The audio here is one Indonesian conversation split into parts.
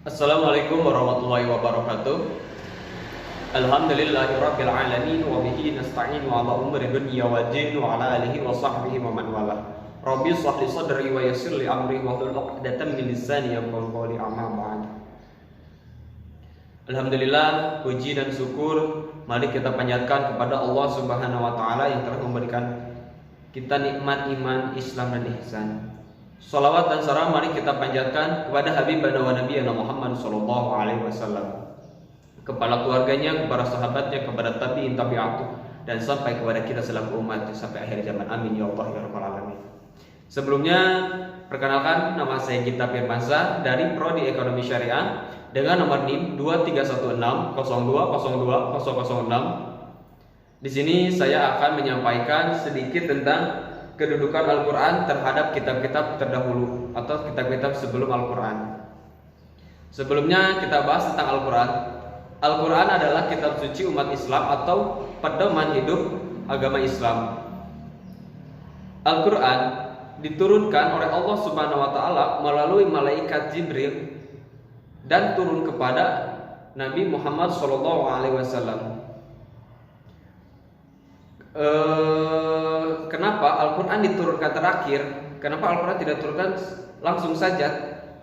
Assalamualaikum warahmatullahi wabarakatuh. Alhamdulillahirabbil alamin wa bihi nasta'inu ala umuri dunya waddin wa ala alihi wa sahbihi wa man wala. Rabbi shrah li sadri wa yassir li amri wa hlul 'uqdatam min lisani yafqahu qawli amma ba'd. Alhamdulillah, puji dan syukur mari kita panjatkan kepada Allah Subhanahu wa taala yang telah memberikan kita nikmat iman, Islam dan ihsan. Salawat dan salam mari kita panjatkan kepada Habibana wa Nabiyana Muhammad sallallahu alaihi wasallam, kepada keluarganya, kepada sahabatnya, kepada tabi'in tabi'atu, dan sampai kepada kita selaku umat sampai akhir zaman. Amin ya Allah ya rabbal alamin. Sebelumnya perkenalkan, nama saya Gita Firmansyah dari Prodi Ekonomi Syariah dengan nomor NIM 23160220006. Di sini saya akan menyampaikan sedikit tentang kedudukan Al-Quran terhadap kitab-kitab terdahulu atau kitab-kitab sebelum Al-Quran. Sebelumnya kita bahas tentang Al-Quran. Al-Quran adalah kitab suci umat Islam atau pedoman hidup agama Islam. Al-Quran diturunkan oleh Allah Subhanahu wa taala melalui malaikat Jibril dan turun kepada Nabi Muhammad SAW. Kenapa Al-Quran diturunkan terakhir? Kenapa Al-Quran tidak diturunkan langsung saja?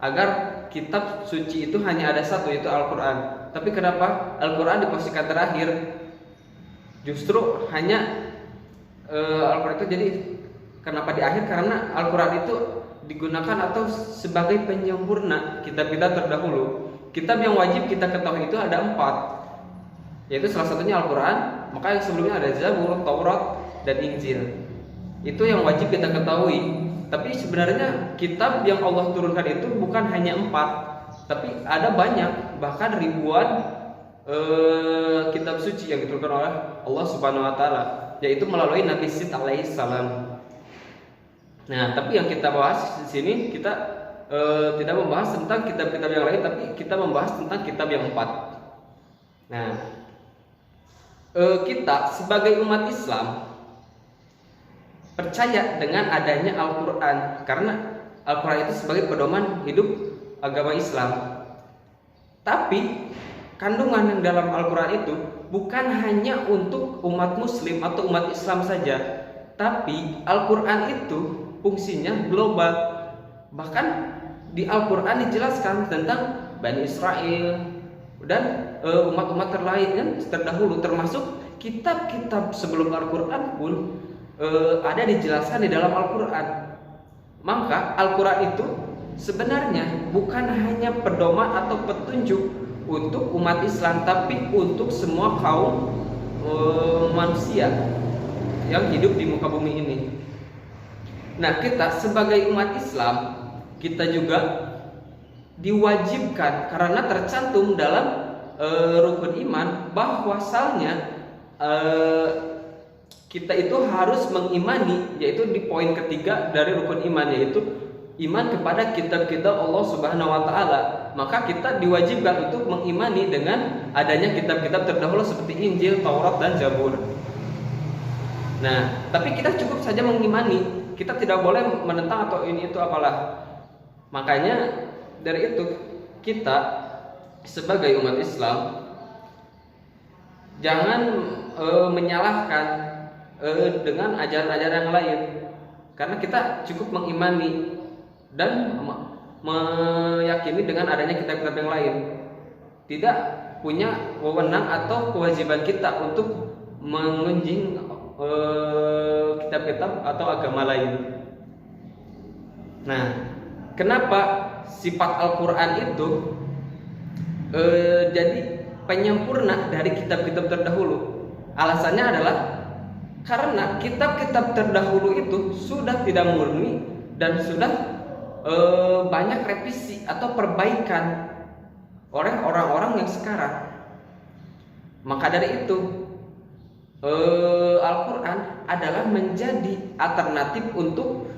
Agar kitab suci itu hanya ada satu, yaitu Al-Quran. Tapi kenapa Al-Quran diposisikan terakhir? Justru hanya Al-Quran itu jadi kenapa di akhir? Karena Al-Quran itu digunakan atau sebagai penyempurna kitab-kitab terdahulu. Kitab yang wajib kita ketahui itu ada 4, yaitu salah satunya Al-Quran. Maka yang sebelumnya ada Zabur, Taurat, dan Injil. Itu yang wajib kita ketahui. Tapi sebenarnya kitab yang Allah turunkan itu bukan hanya 4, tapi ada banyak, bahkan ribuan kitab suci yang diturunkan oleh Allah Subhanahu wa taala, yaitu melalui Nabi Sid alaihi salam. Nah, tapi yang kita bahas di sini kita tidak membahas tentang kitab-kitab yang lain, tapi kita membahas tentang kitab yang 4. Nah, kita sebagai umat Islam percaya dengan adanya Al-Quran, karena Al-Quran itu sebagai pedoman hidup agama Islam. Tapi kandungan yang dalam Al-Quran itu bukan hanya untuk umat Muslim atau umat Islam saja, tapi Al-Quran itu fungsinya global. Bahkan di Al-Quran dijelaskan tentang Bani Israel dan umat-umat terlain yang terdahulu, termasuk kitab-kitab sebelum Al-Quran pun ada dijelaskan di dalam Al-Quran. Maka Al-Quran itu sebenarnya bukan hanya pedoman atau petunjuk untuk umat Islam, tapi untuk semua kaum manusia yang hidup di muka bumi ini. Nah, kita sebagai umat Islam, kita juga diwajibkan karena tercantum dalam rukun iman bahwasalnya kita itu harus mengimani, yaitu di poin ketiga dari rukun iman, yaitu iman kepada kitab-kitab Allah Subhanahu wa taala. Maka kita diwajibkan untuk mengimani dengan adanya kitab-kitab terdahulu seperti Injil, Taurat, dan Zabur. Nah, tapi kita cukup saja mengimani, kita tidak boleh menentang atau ini itu apalah. Makanya dari itu kita sebagai umat Islam jangan menyalahkan dengan ajaran-ajaran yang lain, karena kita cukup mengimani dan meyakini dengan adanya kitab-kitab yang lain. Tidak punya wewenang atau kewajiban kita untuk mengunjing kitab-kitab atau agama lain. Nah, kenapa sifat Al-Quran itu jadi penyempurna dari kitab-kitab terdahulu? Alasannya adalah karena kitab-kitab terdahulu itu sudah tidak murni dan sudah banyak revisi atau perbaikan oleh orang-orang yang sekarang. Maka dari itu Al-Quran adalah menjadi alternatif untuk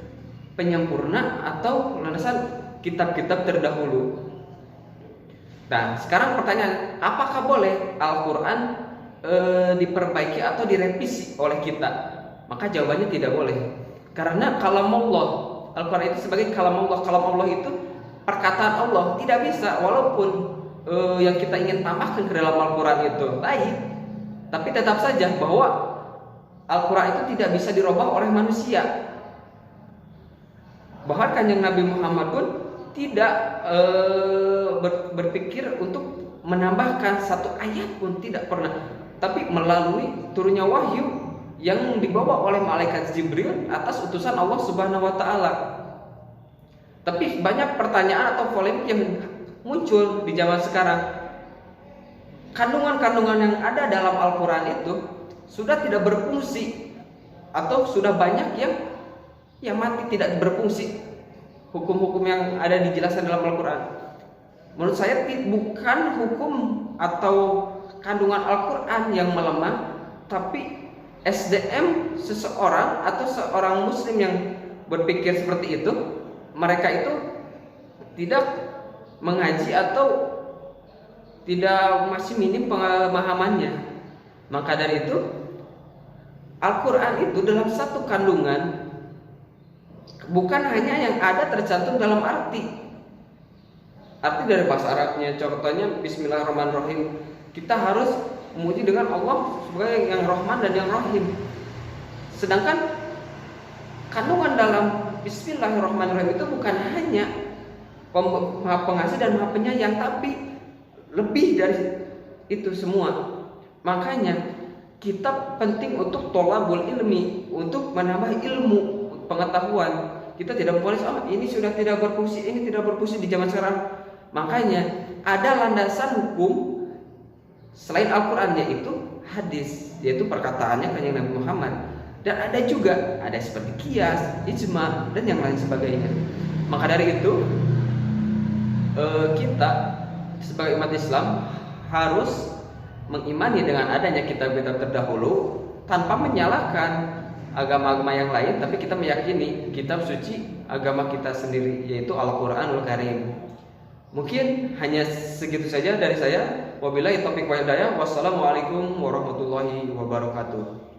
penyempurna atau landasan kitab-kitab terdahulu. Nah, sekarang pertanyaan, apakah boleh Al-Quran diperbaiki atau direvisi oleh kita? Maka jawabannya tidak boleh. Karena kalam Allah, Al-Quran itu sebagai kalam Allah. Kalam Allah itu perkataan Allah, tidak bisa. Walaupun yang kita ingin tambahkan ke dalam Al-Quran itu baik, tapi tetap saja bahwa Al-Quran itu tidak bisa dirubah oleh manusia. Bahkan Kanjeng Nabi Muhammad pun tidak berpikir untuk menambahkan satu ayat pun, tidak pernah. Tapi melalui turunnya wahyu yang dibawa oleh malaikat Jibril atas utusan Allah Subhanahu wa taala. Tapi banyak pertanyaan atau polemik yang muncul di zaman sekarang. Kandungan-kandungan yang ada dalam Al-Quran itu sudah tidak berfungsi, atau sudah banyak yang mati tidak berfungsi. Hukum-hukum yang ada dijelaskan dalam Al-Quran, menurut saya bukan hukum atau kandungan Al-Quran yang melemah, tapi SDM seseorang atau seorang muslim yang berpikir seperti itu, mereka itu tidak mengaji atau tidak, masih minim pemahamannya. Maka dari itu Al-Quran itu dalam satu kandungan bukan hanya yang ada tercantum dalam arti dari bahasa Arabnya. Contohnya Bismillahirrahmanirrahim, kita harus memuji dengan Allah sebagai yang Rahman dan yang Rahim. Sedangkan kandungan dalam Bismillahirrahmanirrahim itu bukan hanya Maha Pengasih dan Maha Penyayang, tapi lebih dari itu semua. Makanya kita penting untuk tholabul ilmi, untuk menambah ilmu pengetahuan. Kita tidak memponis, ini sudah tidak berfungsi, ini tidak berfungsi di zaman sekarang. Makanya ada landasan hukum selain Al-Quran, yaitu hadis, yaitu perkataannya Kanjeng Nabi Muhammad. Dan ada juga, ada seperti qiyas, ijma, dan yang lain sebagainya. Maka dari itu kita sebagai umat Islam harus mengimani dengan adanya kitab-kitab terdahulu tanpa menyalahkan agama-agama yang lain, tapi kita meyakini kitab suci agama kita sendiri, yaitu Al-Quranul Karim. Mungkin hanya segitu saja dari saya. Wabillahi taufiq wal hidayah. Wassalamualaikum warahmatullahi wabarakatuh.